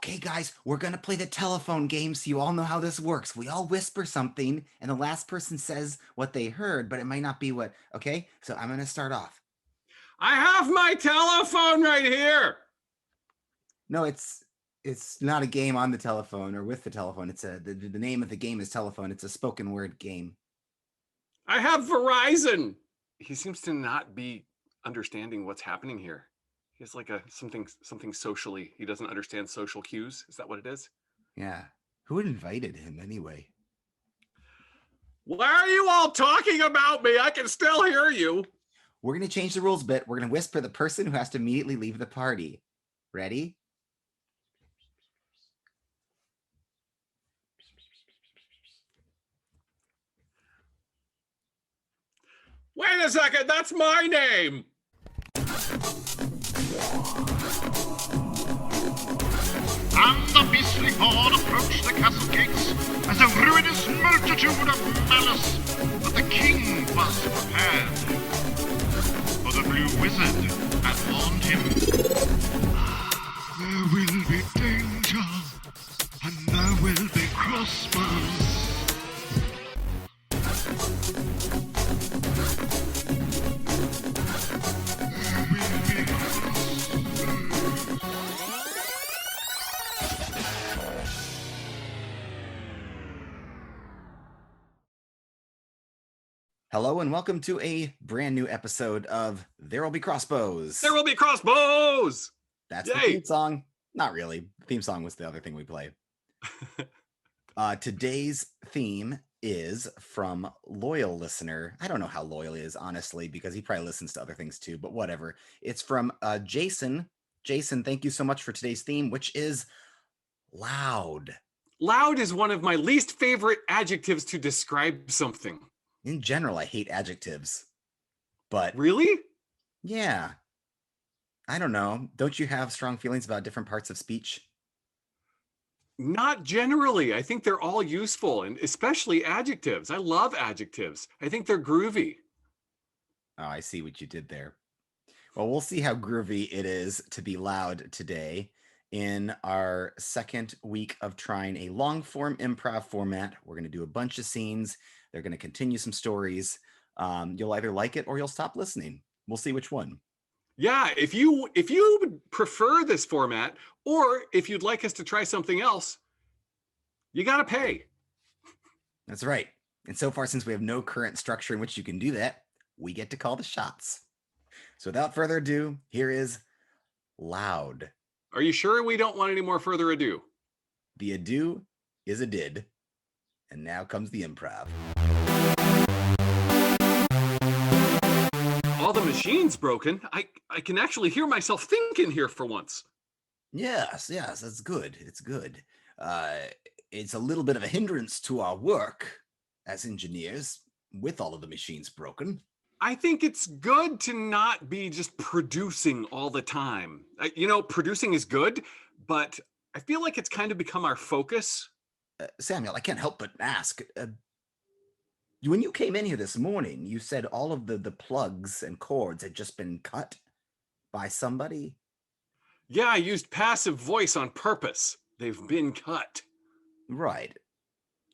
Okay, guys, we're gonna play the telephone game so you all know how this works. We all whisper something, and the last person says what they heard, but it might not be what. Okay, so I'm gonna start off. I have my telephone right here. No, it's not a game on the telephone or with the telephone. It's the name of the game is telephone. It's a spoken word game. I have Verizon. He seems to not be understanding what's happening here. He has like a something socially. He doesn't understand social cues. Is that what it is? Yeah. Who invited him anyway? Why are you all talking about me? I can still hear you. We're gonna change the rules a bit. We're gonna whisper the person who has to immediately leave the party. Ready? Wait a second, that's my name. And the beastly horde approached the castle gates as a ruinous multitude of malice. But the king was prepared, for the blue wizard had warned him. There will be danger, and there will be crossbows. Hello and welcome to a brand new episode of There Will Be Crossbows. There will be crossbows. That's Yay. the theme song. Not really. The theme song was the other thing we played. Today's theme is from loyal listener. I don't know how loyal he is, honestly, because he probably listens to other things too, but whatever. It's from Jason. Jason, thank you so much for today's theme, which is loud. Loud is one of my least favorite adjectives to describe something. In general, I hate adjectives. But Really? yeah. I don't know. Don't you have strong feelings about different parts of speech? Not generally. I think they're all useful, and especially adjectives. I love adjectives. I think they're groovy. Oh, I see what you did there. Well, we'll see how groovy it is to be loud today in our second week of trying a long-form improv format. We're going to do a bunch of scenes. They're going to continue some stories. You'll either like it or you'll stop listening. We'll see which one. Yeah, if you would prefer this format, or if you'd like us to try something else, you got to pay. That's right. And so far, since we have no current structure in which you can do that, we get to call the shots. So without further ado, here is loud. Are you sure we don't want any more further ado? The ado is a did. And now comes the improv. All the machines broken. I can actually hear myself thinking here for once. Yes, that's good. It's good. It's a little bit of a hindrance to our work as engineers with all of the machines broken. I think it's good to not be just producing all the time. Producing is good, but I feel like it's kind of become our focus. Samuel, I can't help but ask. When you came in here this morning, you said all of the plugs and cords had just been cut by somebody. Yeah, I used passive voice on purpose. They've been cut. Right.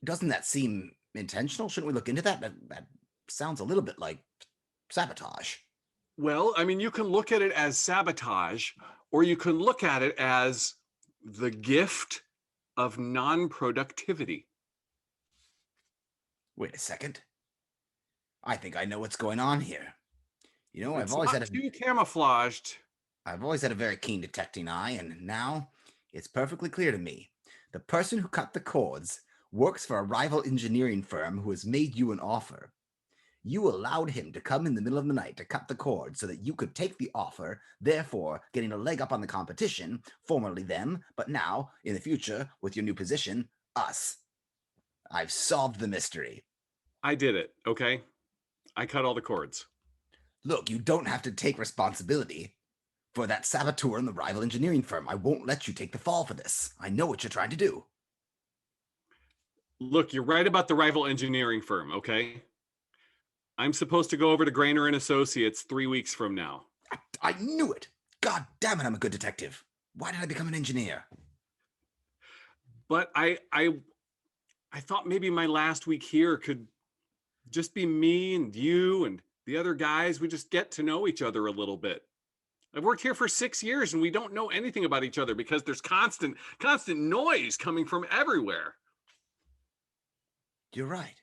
Doesn't that seem intentional? Shouldn't we look into that? That sounds a little bit like sabotage. Well, I mean, you can look at it as sabotage, or you can look at it as the gift of non-productivity. Wait a second. I think I know what's going on here. You know, It's not too camouflaged. I've always had a very keen detecting eye, and now it's perfectly clear to me. The person who cut the cords works for a rival engineering firm who has made you an offer. You allowed him to come in the middle of the night to cut the cord so that you could take the offer, therefore getting a leg up on the competition, formerly them, but now, in the future, with your new position, us. I've solved the mystery. I did it, okay? I cut all the cords. Look, you don't have to take responsibility for that saboteur in the rival engineering firm. I won't let you take the fall for this. I know what you're trying to do. Look, you're right about the rival engineering firm, okay? I'm supposed to go over to Grainer and Associates 3 weeks from now. I knew it. God damn it, I'm a good detective. Why did I become an engineer? but I thought maybe my last week here could just be me and you and the other guys. We just get to know each other a little bit. I've worked here for 6 years and we don't know anything about each other because there's constant noise coming from everywhere. You're right.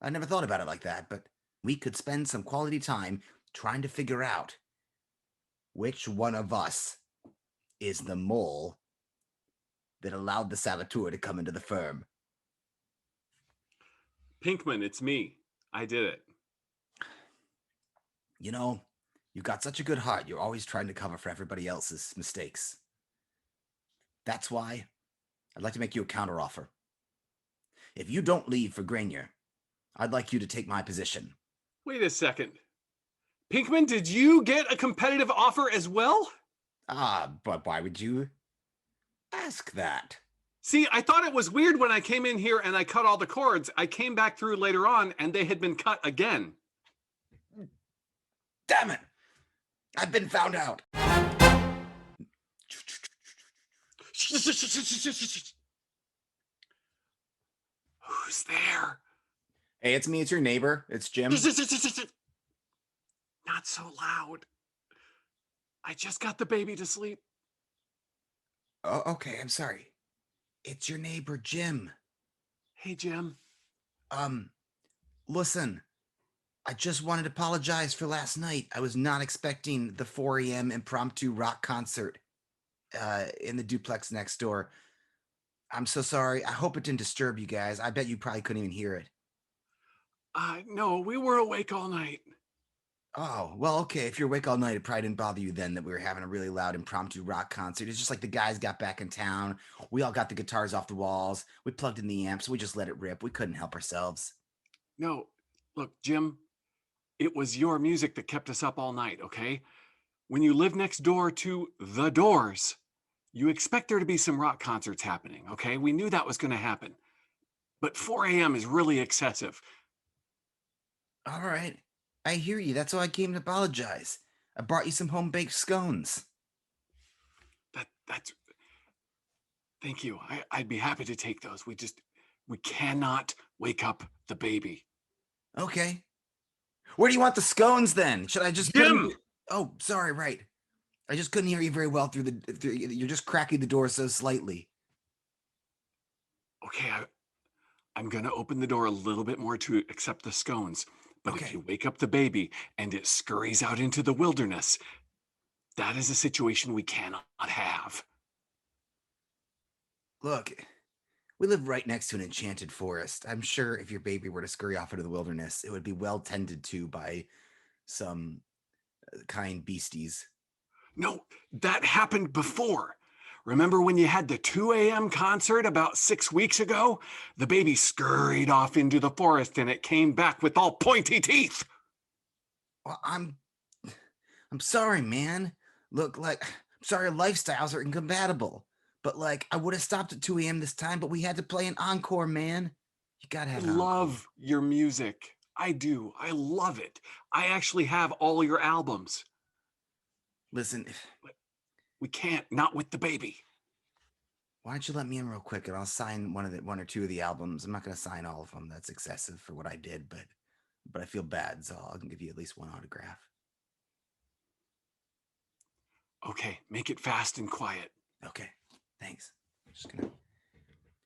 I never thought about it like that, but we could spend some quality time trying to figure out which one of us is the mole that allowed the saboteur to come into the firm. Pinkman, it's me. I did it. You know, you've got such a good heart. You're always trying to cover for everybody else's mistakes. That's why I'd like to make you a counteroffer. If you don't leave for Grenier, I'd like you to take my position. Wait a second. Pinkman, did you get a competitive offer as well? But why would you ask that? See, I thought it was weird when I came in here and I cut all the cords. I came back through later on and they had been cut again. Damn it! I've been found out. Who's there? Hey, it's me. It's your neighbor. It's Jim. Not so loud. I just got the baby to sleep. Oh, okay. I'm sorry. It's your neighbor, Jim. Hey, Jim. Listen, I just wanted to apologize for last night. I was not expecting the 4 a.m. impromptu rock concert in the duplex next door. I'm so sorry. I hope it didn't disturb you guys. I bet you probably couldn't even hear it. No, we were awake all night. Oh, well, okay. If you're awake all night, it probably didn't bother you then that we were having a really loud impromptu rock concert. It's just like the guys got back in town. We all got the guitars off the walls. We plugged in the amps. We just let it rip. We couldn't help ourselves. No, look, Jim, it was your music that kept us up all night, okay? When you live next door to The Doors, you expect there to be some rock concerts happening, okay? We knew that was going to happen. But 4 a.m. is really excessive. All right. I hear you. That's why I came to apologize. I brought you some home-baked scones. That's... Thank you. I'd be happy to take those. We cannot wake up the baby. Okay. Where do you want the scones then? Should I just... Jim! Oh, sorry, right. I just couldn't hear you very well through you're just cracking the door so slightly. Okay, I'm going to open the door a little bit more to accept the scones. But Okay. If you wake up the baby and it scurries out into the wilderness, that is a situation we cannot have. Look, we live right next to an enchanted forest. I'm sure if your baby were to scurry off into the wilderness, it would be well tended to by some kind beasties. No, that happened before. Remember when you had the 2 a.m. concert about 6 weeks ago? The baby scurried off into the forest and it came back with all pointy teeth. Well, I'm sorry, man. Look, I'm sorry our lifestyles are incompatible. But I would have stopped at 2 a.m. this time, but we had to play an encore, man. You gotta have I an encore. love your music. I do. I love it. I actually have all your albums. Listen, We can't, not with the baby. why don't you let me in real quick and I'll sign one or two of the albums. I'm not gonna sign all of them. That's excessive for what I did, but I feel bad, so I can give you at least one autograph. Okay, make it fast and quiet. Okay, thanks. I'm just gonna...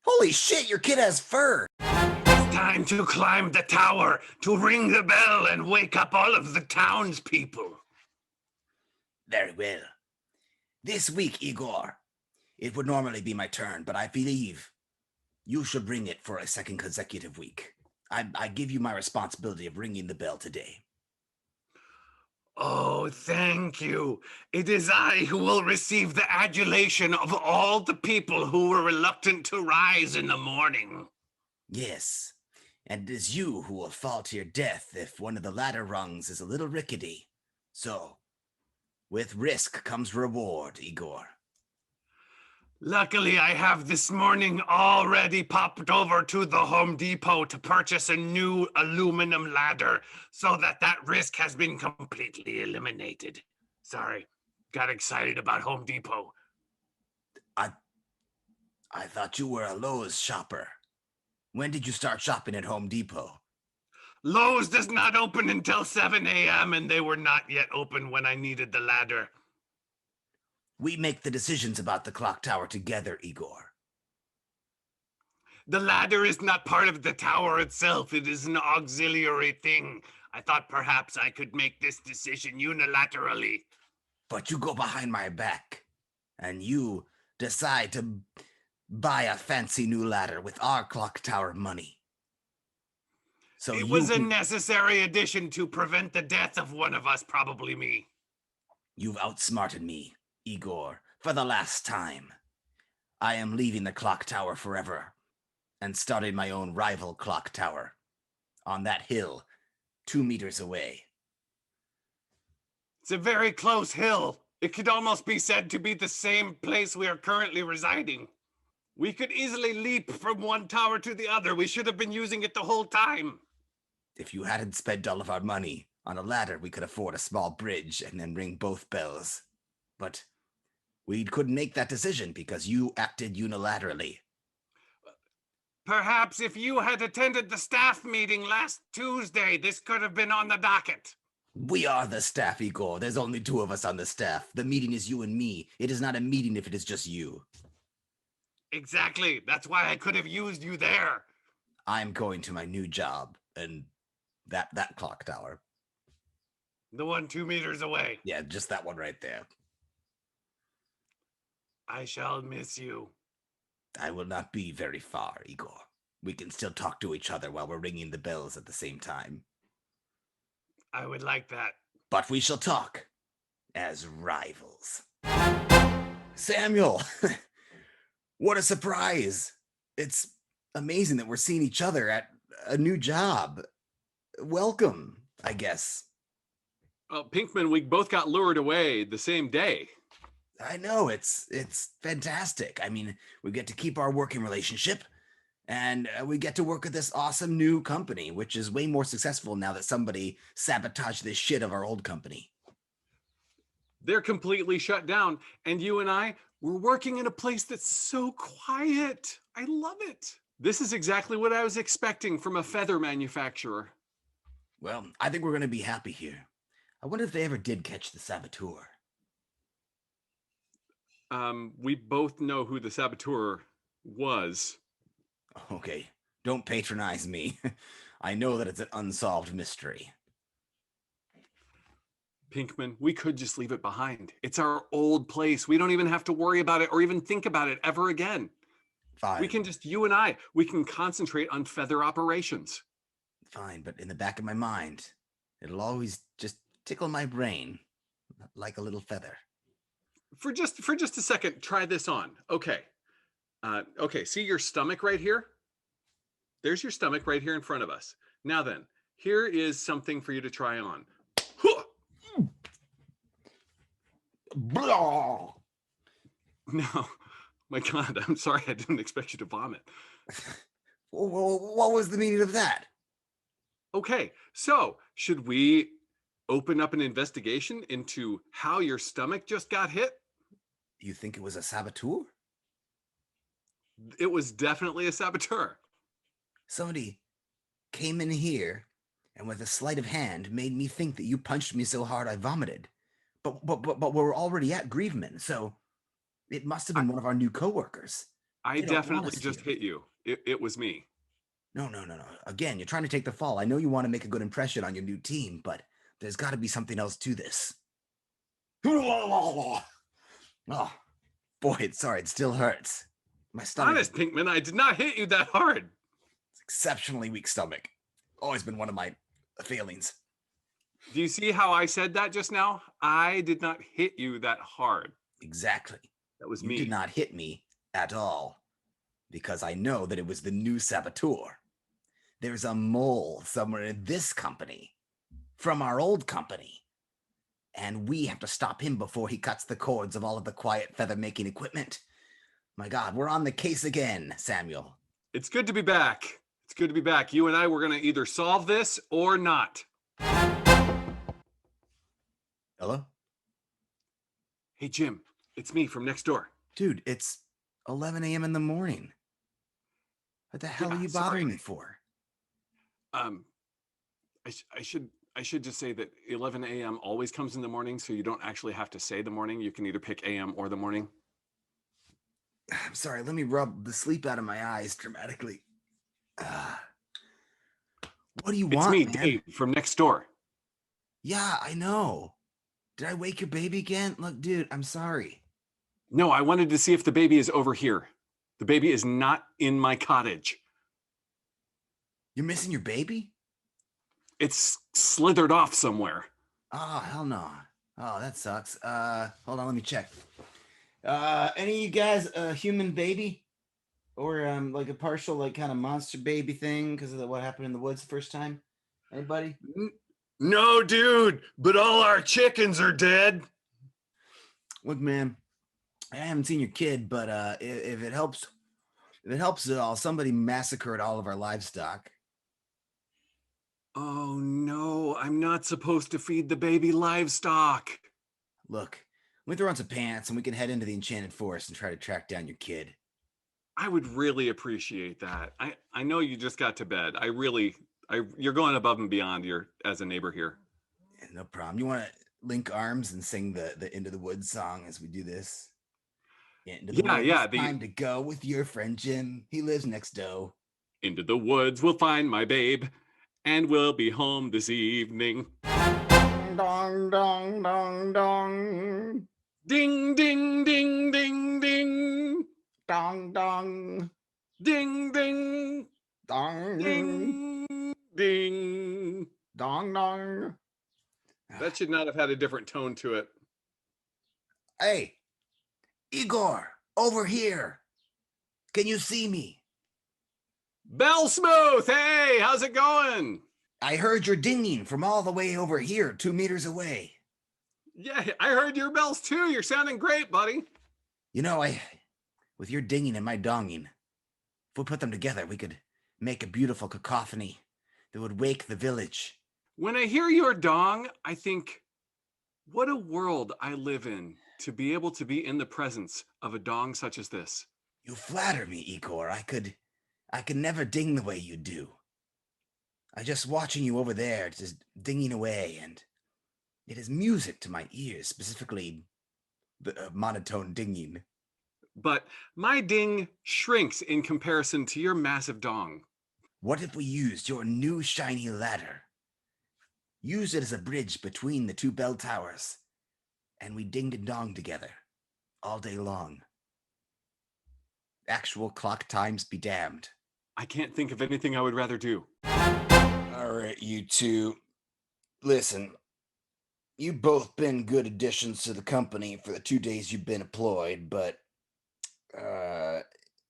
Holy shit, your kid has fur! It's time to climb the tower, to ring the bell and wake up all of the townspeople. Very well. This week, Igor, it would normally be my turn, but I believe you should ring it for a second consecutive week. I give you my responsibility of ringing the bell today. Oh, thank you. It is I who will receive the adulation of all the people who were reluctant to rise in the morning. Yes, and it is you who will fall to your death if one of the ladder rungs is a little rickety. So, with risk comes reward, Igor. Luckily, I have this morning already popped over to the Home Depot to purchase a new aluminum ladder so that risk has been completely eliminated. Sorry, got excited about Home Depot. I thought you were a Lowe's shopper. When did you start shopping at Home Depot? Lowe's does not open until 7 a.m., and they were not yet open when I needed the ladder. We make the decisions about the clock tower together, Igor. The ladder is not part of the tower itself. It is an auxiliary thing. I thought perhaps I could make this decision unilaterally. But you go behind my back, and you decide to buy a fancy new ladder with our clock tower money. So it was a necessary addition to prevent the death of one of us, probably me. You've outsmarted me, Igor, for the last time. I am leaving the clock tower forever and starting my own rival clock tower on that hill 2 meters away. It's a very close hill. It could almost be said to be the same place we are currently residing. We could easily leap from one tower to the other. We should have been using it the whole time. If you hadn't spent all of our money on a ladder, we could afford a small bridge and then ring both bells. But we couldn't make that decision because you acted unilaterally. Perhaps if you had attended the staff meeting last Tuesday, this could have been on the docket. We are the staff, Igor. There's only 2 of us on the staff. The meeting is you and me. It is not a meeting if it is just you. Exactly. That's why I could have used you there. I'm going to my new job, and that clock tower. The one 2 meters away. Yeah, just that one right there. I shall miss you. I will not be very far, Igor. We can still talk to each other while we're ringing the bells at the same time. I would like that. But we shall talk as rivals. Samuel, what a surprise. It's amazing that we're seeing each other at a new job. Welcome, I guess. Pinkman, we both got lured away the same day. I know, it's fantastic. I mean, we get to keep our working relationship, and we get to work at this awesome new company, which is way more successful now that somebody sabotaged this shit of our old company. They're completely shut down, and you and I, we're working in a place that's so quiet. I love it. This is exactly what I was expecting from a feather manufacturer. Well, I think we're going to be happy here. I wonder if they ever did catch the saboteur. We both know who the saboteur was. Okay, don't patronize me. I know that it's an unsolved mystery. Pinkman, we could just leave it behind. It's our old place. We don't even have to worry about it or even think about it ever again. Fine. We can just, you and I, we can concentrate on feather operations. Fine, but in the back of my mind, it'll always just tickle my brain like a little feather. For just a second, try this on. Okay. Okay, see your stomach right here? There's your stomach right here in front of us. Now then, here is something for you to try on. Blah! No, my God, I'm sorry. I didn't expect you to vomit. What was the meaning of that? Okay, so should we open up an investigation into how your stomach just got hit? You think it was a saboteur? It was definitely a saboteur. Somebody came in here and with a sleight of hand made me think that you punched me so hard I vomited. But we're already at Grieveman, so it must have been one of our new coworkers. I definitely just hit you. It was me. No. Again, you're trying to take the fall. I know you want to make a good impression on your new team, but there's got to be something else to this. Oh, boy, it still hurts. My stomach. Honest, Pinkman, I did not hit you that hard. It's exceptionally weak stomach. Always been one of my failings. Do you see how I said that just now? I did not hit you that hard. Exactly. That was You me. did not hit me at all, because I know that it was the new saboteur. There's a mole somewhere in this company from our old company, and we have to stop him before he cuts the cords of all of the quiet feather making equipment. My God, we're on the case again, Samuel. It's good to be back. It's good to be back. You and I, we're going to either solve this or not. Hello? Hey, Jim, it's me from next door. Dude, it's 11 a.m. in the morning. What the hell are you bothering me for? I should just say that 11 a.m. always comes in the morning, so you don't actually have to say the morning. You can either pick a.m. or the morning. I'm sorry, let me rub the sleep out of my eyes dramatically. What do you It's want, me, man? Dave, from next door. Yeah, I know. Did I wake your baby again? Look, dude, I'm sorry. No, I wanted to see if the baby is over here. The baby is not in my cottage. You're missing your baby? It's slithered off somewhere. Oh, hell no. Oh, that sucks. Hold on, let me check. Any of you guys a human baby? Or like a partial like kind of monster baby thing because of what happened in the woods the first time? Anybody? No, dude, but all our chickens are dead. Look, man, I haven't seen your kid, but if it helps at all, somebody massacred all of our livestock. Oh no, I'm not supposed to feed the baby livestock. Look, let me throw on some pants and we can head into the enchanted forest and try to track down your kid. I would really appreciate that. I know you just got to bed. You're going above and beyond as a neighbor here. Yeah, no problem. You want to link arms and sing the Into the Woods song as we do this? Into the woods, time to go with your friend Jim. He lives next door. Into the woods, we'll find my babe, and we'll be home this evening. Dong, dong, dong, dong. Ding, ding, ding, ding, ding. Dong, dong. Ding, ding. Dong. Ding, ding. Dong, dong. That should not have had a different tone to it. Hey, Igor, over here. Can you see me? Bell Smooth, hey, how's it going? I heard your dinging from all the way over here, 2 meters away. Yeah, I heard your bells too. You're sounding great, buddy. You know, with your dinging and my donging, if we put them together, we could make a beautiful cacophony that would wake the village. When I hear your dong, I think, what a world I live in to be able to be in the presence of a dong such as this. You flatter me, Igor. I could never ding the way you do. I just watching you over there, just dinging away, and it is music to my ears, specifically the monotone dinging. But my ding shrinks in comparison to your massive dong. What if we used your new shiny ladder? Use it as a bridge between the 2 bell towers, and we dinged and donged together all day long. Actual clock times be damned. I can't think of anything I would rather do. All right, you two. Listen, you've both been good additions to the company for the 2 days you've been employed, but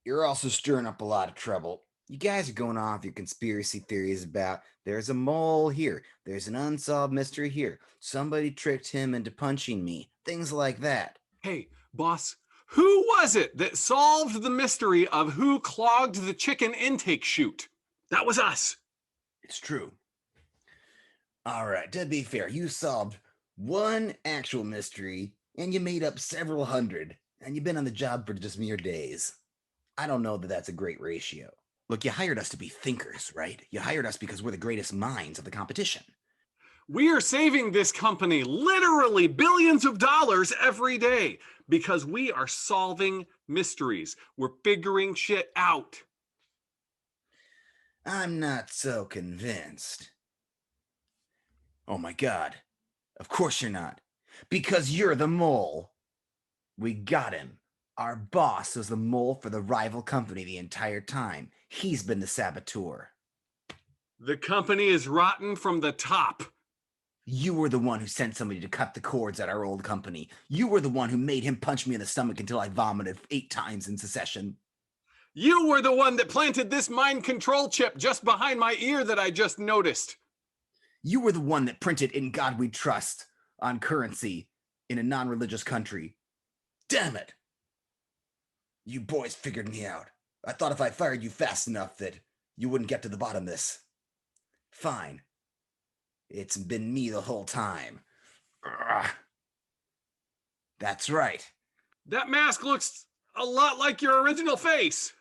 you're also stirring up a lot of trouble. You guys are going off your conspiracy theories about there's a mole here, there's an unsolved mystery here, somebody tricked him into punching me, things like that. Hey, boss, who was it that solved the mystery of who clogged the chicken intake chute? That was us. It's true. All right, to be fair, you solved one actual mystery and you made up several hundred, and you've been on the job for just mere days. I don't know that that's a great ratio. Look, you hired us to be thinkers, right? You hired us because we're the greatest minds of the competition. We are saving this company literally billions of dollars every day because we are solving mysteries. We're figuring shit out. I'm not so convinced. Oh my God. Of course you're not. Because you're the mole. We got him. Our boss was the mole for the rival company the entire time. He's been the saboteur. The company is rotten from the top. You were the one who sent somebody to cut the cords at our old company. You were the one who made him punch me in the stomach until I vomited 8 times in succession. You were the one that planted this mind control chip just behind my ear that I just noticed. You were the one that printed "In God We Trust" on currency in a non-religious country. Damn it! You boys figured me out. I thought if I fired you fast enough that you wouldn't get to the bottom of this. Fine. It's been me the whole time. Ugh. That's right. That mask looks A lot like your original face.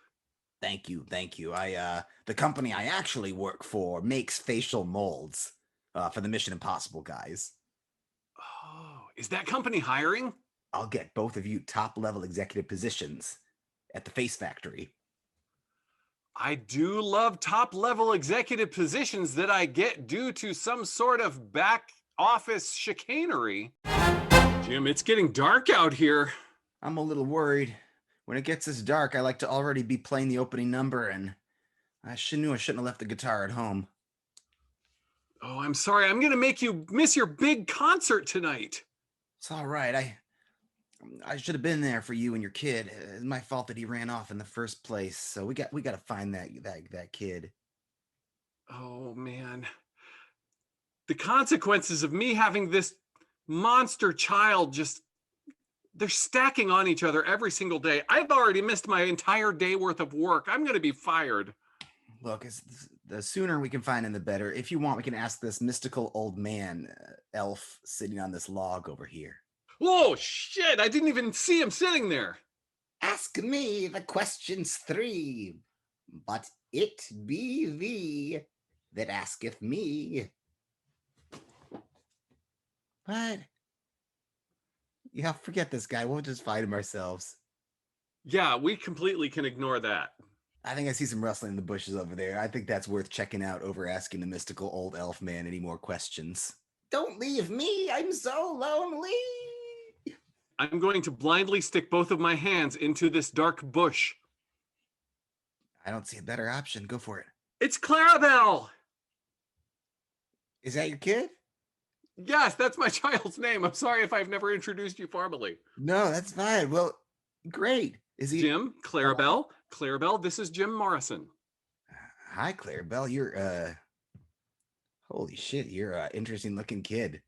Thank you, thank you. The company I actually work for makes facial molds for the Mission Impossible guys. Oh, is that company hiring? I'll get both of you top-level executive positions at the Face Factory. I do love top-level executive positions that I get due to some sort of back office chicanery. Jim, it's getting dark out here. I'm a little worried. When it gets this dark, I like to already be playing the opening number, and I shouldn't have left the guitar at home. Oh, I'm sorry. I'm going to make you miss your big concert tonight. It's all right. I should have been there for you and your kid. It's my fault that he ran off in the first place. So we got to find that kid. Oh, man. The consequences of me having this monster child they're stacking on each other every single day. I've already missed my entire day worth of work. I'm going to be fired. Look, the sooner we can find him, the better. If you want, we can ask this mystical old man, elf, sitting on this log over here. Oh, shit. I didn't even see him sitting there. Ask me the questions 3, but it be thee that asketh me. What? Yeah, forget this guy. We'll just fight him ourselves. Yeah, we completely can ignore that. I think I see some rustling in the bushes over there. I think that's worth checking out over asking the mystical old elf man any more questions. Don't leave me. I'm so lonely. I'm going to blindly stick both of my hands into this dark bush. I don't see a better option. Go for it. It's Clarabelle. Is that your kid? Yes, that's my child's name. I'm sorry if I've never introduced you formally. No, that's fine. Well, great. Is he Jim, Clarabelle. Clarabelle, this is Jim Morrison. Hi, Clarabelle. You're holy shit, you're an interesting looking kid.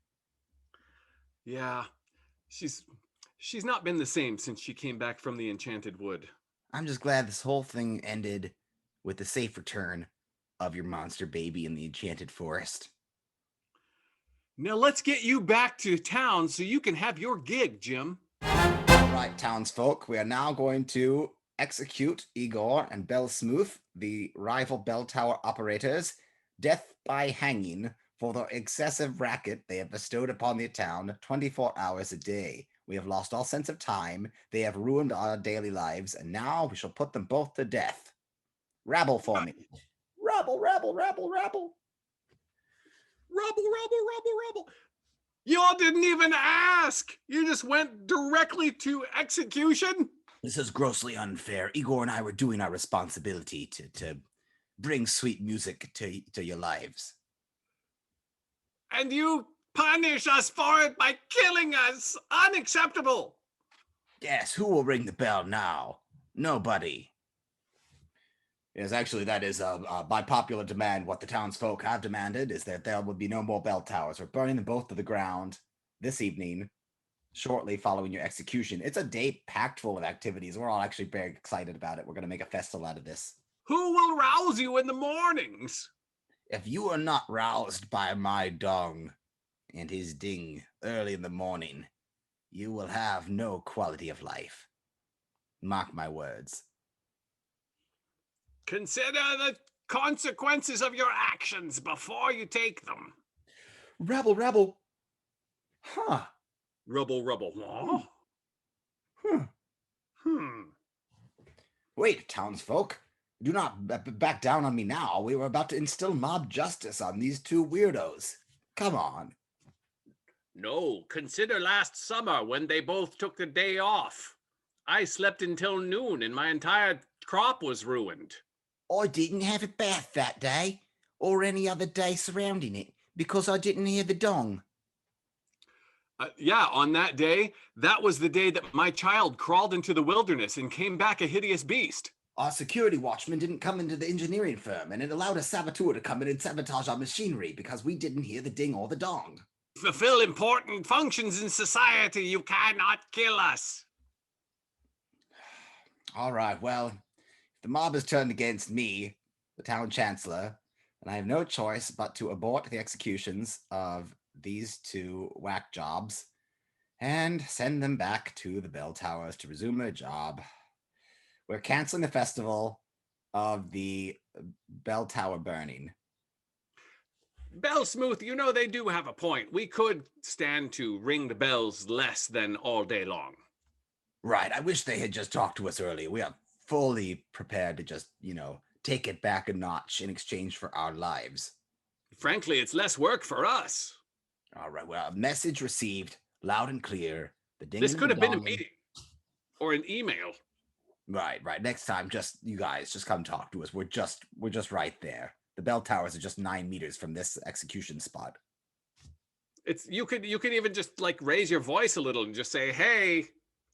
Yeah. She's not been the same since she came back from the Enchanted Wood. I'm just glad this whole thing ended with the safe return of your monster baby in the Enchanted Forest. Now let's get you back to town so you can have your gig, Jim. All right, townsfolk, we are now going to execute Igor and Bell Smooth, the rival bell tower operators, death by hanging for the excessive racket they have bestowed upon the town 24 hours a day. We have lost all sense of time. They have ruined our daily lives, and now we shall put them both to death. Rabble for me. Rabble, rabble, rabble, rabble. Rabble, rabble, rabble, rabble. Y'all didn't even ask. You just went directly to execution. This is grossly unfair. Igor and I were doing our responsibility to bring sweet music to your lives. And you punish us for it by killing us. Unacceptable. Yes, who will ring the bell now? Nobody. Yes, actually, that is by popular demand. What the townsfolk have demanded is that there will be no more bell towers. We're burning them both to the ground this evening, shortly following your execution. It's a day packed full of activities. We're all actually very excited about it. We're going to make a festival out of this. Who will rouse you in the mornings? If you are not roused by my dong and his ding early in the morning, you will have no quality of life. Mark my words. Consider the consequences of your actions before you take them. Rabble, rabble. Huh. Rubble, rubble. Wait, townsfolk. Do not back down on me now. We were about to instill mob justice on these two weirdos. Come on. No, consider last summer when they both took the day off. I slept until noon and my entire crop was ruined. I didn't have a bath that day, or any other day surrounding it, because I didn't hear the dong. Yeah, on that day, that was the day that my child crawled into the wilderness and came back a hideous beast. Our security watchman didn't come into the engineering firm, and it allowed a saboteur to come in and sabotage our machinery because we didn't hear the ding or the dong. Fulfill important functions in society. You cannot kill us. All right, well, the mob has turned against me, the town chancellor, and I have no choice but to abort the executions of these two whack jobs and send them back to the bell towers to resume their job. We're canceling the festival of the bell tower burning. Bell Smooth, you know they do have a point. We could stand to ring the bells less than all day long. Right. I wish they had just talked to us earlier. We are fully prepared to just, take it back a notch in exchange for our lives. Frankly, it's less work for us. All right. Well, message received, loud and clear. The ding This and could the have been a dong. meeting or an email. Right. Next time, you guys just come talk to us. We're just right there. The bell towers are just 9 meters from this execution spot. It's you could even just like raise your voice a little and just say, "Hey,"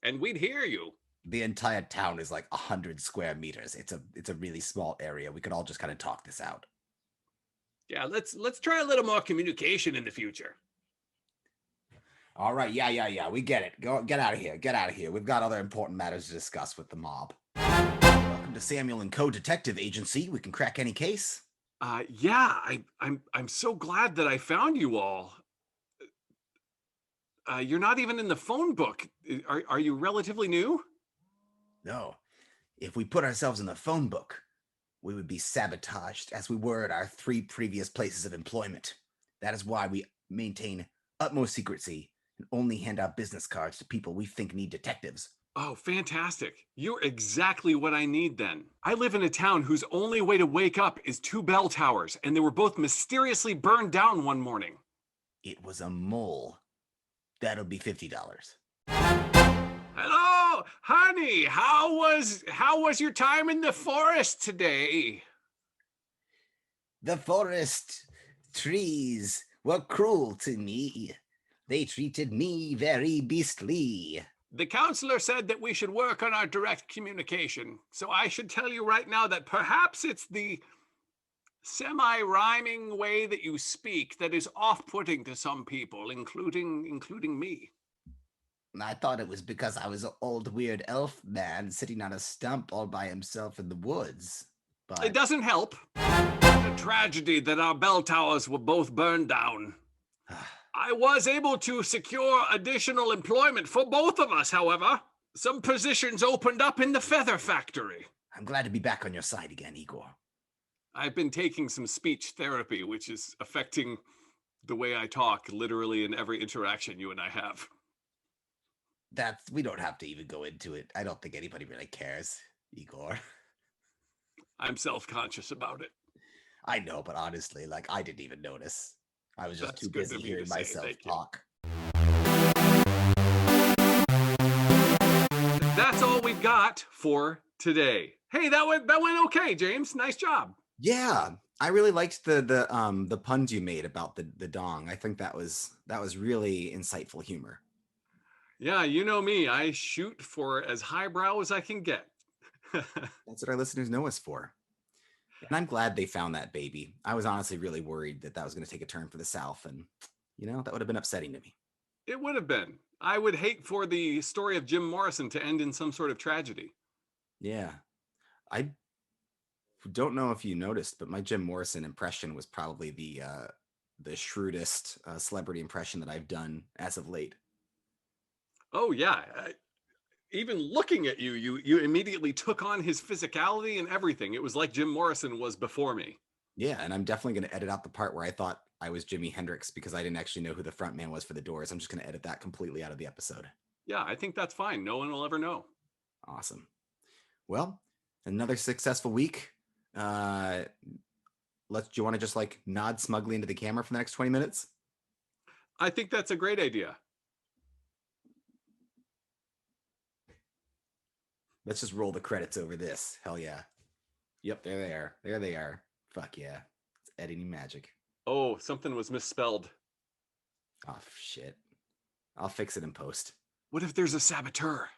and we'd hear you. The entire town is like 100 square meters. It's a really small area. We could all just kind of talk this out. Yeah, let's try a little more communication in the future. All right, yeah. We get it. Get out of here. Get out of here. We've got other important matters to discuss with the mob. Welcome to Samuel and Co. Detective Agency. We can crack any case. Yeah, I'm so glad that I found you all. You're not even in the phone book. Are you relatively new? No. If we put ourselves in the phone book, we would be sabotaged as we were at our 3 previous places of employment. That is why we maintain utmost secrecy and only hand out business cards to people we think need detectives. Oh, fantastic. You're exactly what I need then. I live in a town whose only way to wake up is 2 bell towers, and they were both mysteriously burned down one morning. It was a mole. That'll be $50. Hello, honey. How was your time in the forest today? The forest trees were cruel to me. They treated me very beastly. The counselor said that we should work on our direct communication. So I should tell you right now that perhaps it's the semi-rhyming way that you speak that is off-putting to some people, including me. I thought it was because I was an old weird elf man sitting on a stump all by himself in the woods. But It doesn't help. The tragedy that our bell towers were both burned down. I was able to secure additional employment for both of us, however. Some positions opened up in the feather factory. I'm glad to be back on your side again, Igor. I've been taking some speech therapy, which is affecting the way I talk literally in every interaction you and I have. We don't have to even go into it. I don't think anybody really cares, Igor. I'm self-conscious about it. I know, but honestly, I didn't even notice. I was just That's too good busy of you hearing to say. myself Thank you. talk. That's all we've got for today. Hey, that went okay, James. Nice job. Yeah, I really liked the puns you made about the dong. I think that was really insightful humor. Yeah, you know me. I shoot for as highbrow as I can get. That's what our listeners know us for. And I'm glad they found that baby. I was honestly really worried that was going to take a turn for the South, and that would have been upsetting to me. It would have been. I would hate for the story of Jim Morrison to end in some sort of tragedy. Yeah. I don't know if you noticed, but my Jim Morrison impression was probably the shrewdest celebrity impression that I've done as of late. Oh yeah. Even looking at you immediately took on his physicality and everything. It was like Jim Morrison was before me. Yeah, and I'm definitely going to edit out the part where I thought I was Jimi Hendrix because I didn't actually know who the front man was for the Doors. I'm just going to edit that completely out of the episode. Yeah, I think that's fine. No one will ever know. Awesome. Well, another successful week. Do you want to just nod smugly into the camera for the next 20 minutes? I think that's a great idea. Let's just roll the credits over this. Hell yeah. Yep, there they are. There they are. Fuck yeah. It's editing magic. Oh, something was misspelled. Oh, shit. I'll fix it in post. What if there's a saboteur?